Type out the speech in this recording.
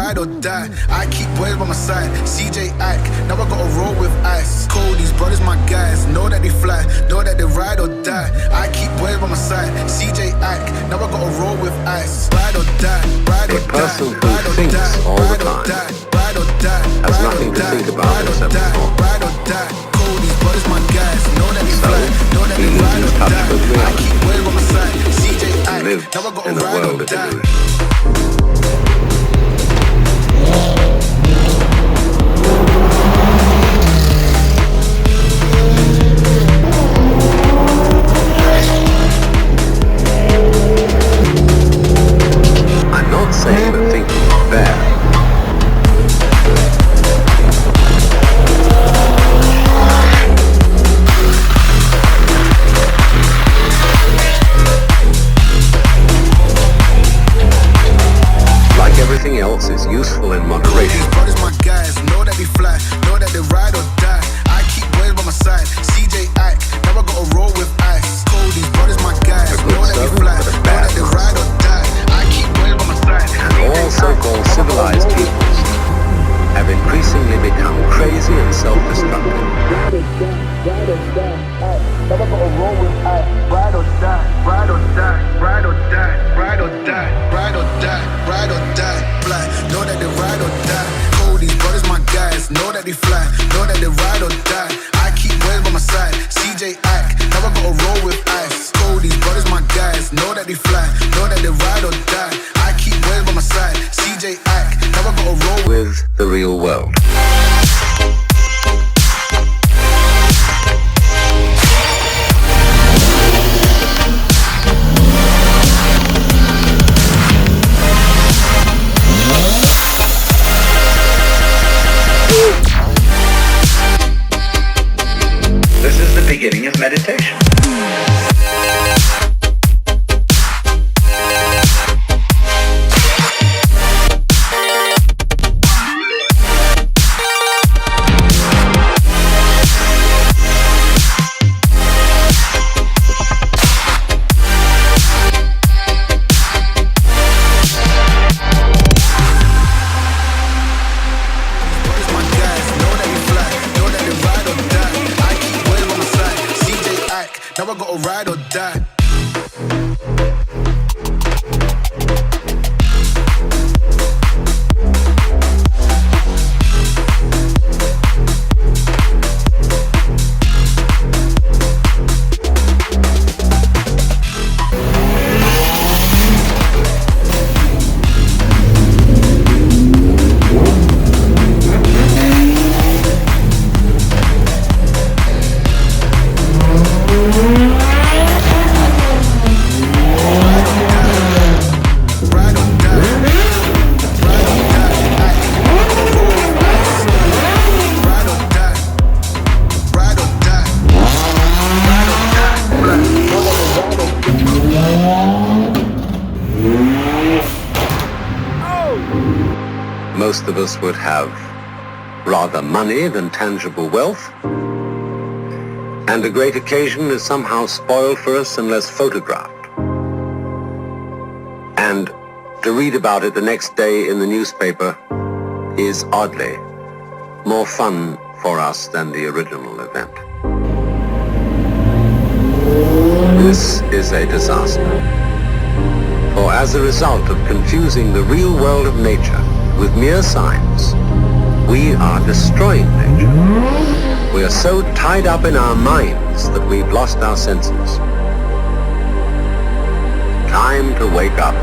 ride or die. I keep boys by my side. CJ Ike, now I gotta roll with ice. Cody's brothers, my guys, know that they fly, know that they ride or die. I keep boys by my side. CJ Ike, now I gotta roll with ice. Ride or die, ride or die. A person who thinks all the time has nothing to think about except thought. Ride or die. Cody's brothers, my guys, know that they fly, know that they ride or die. I keep boys by my side. CJ Ike, now I gotta ride or die. I'm not saying that thinking is bad. Like everything else, is useful in moderation. These brothers, my guys, know that they fly, know that they ride or die. I keep boys by my side. CJ Ike, now I gotta roll with ice. Cody's brothers, my guys, know that they fly, know that they ride or die. I keep boys by my side. And all so-called civilized peoples have increasingly become crazy and self-destructive. Ride or die, now I gotta roll with ice. Ride or die, ride or die, ride or die, ride or die, ride or die, ride or die. Fly, know that they ride or die. Cody's brothers, my guys, know that they fly, know that they ride or die. I keep boys by my side. CJ Ike, now I gotta roll with ice. Cody's brothers, my guys, know that they fly, know that they ride or die. I keep boys by my side. CJ Ike, now I gotta roll with the real world. This is the beginning of meditation. Now I gotta ride or die. Most of us would have rather money than tangible wealth, and a great occasion is somehow spoiled for us unless photographed. And to read about it the next day in the newspaper is oddly more fun for us than the original event. This is a disaster. For as a result of confusing the real world of nature with mere signs, we are destroying nature. We are so tied up in our minds that we've lost our senses. Time to wake up.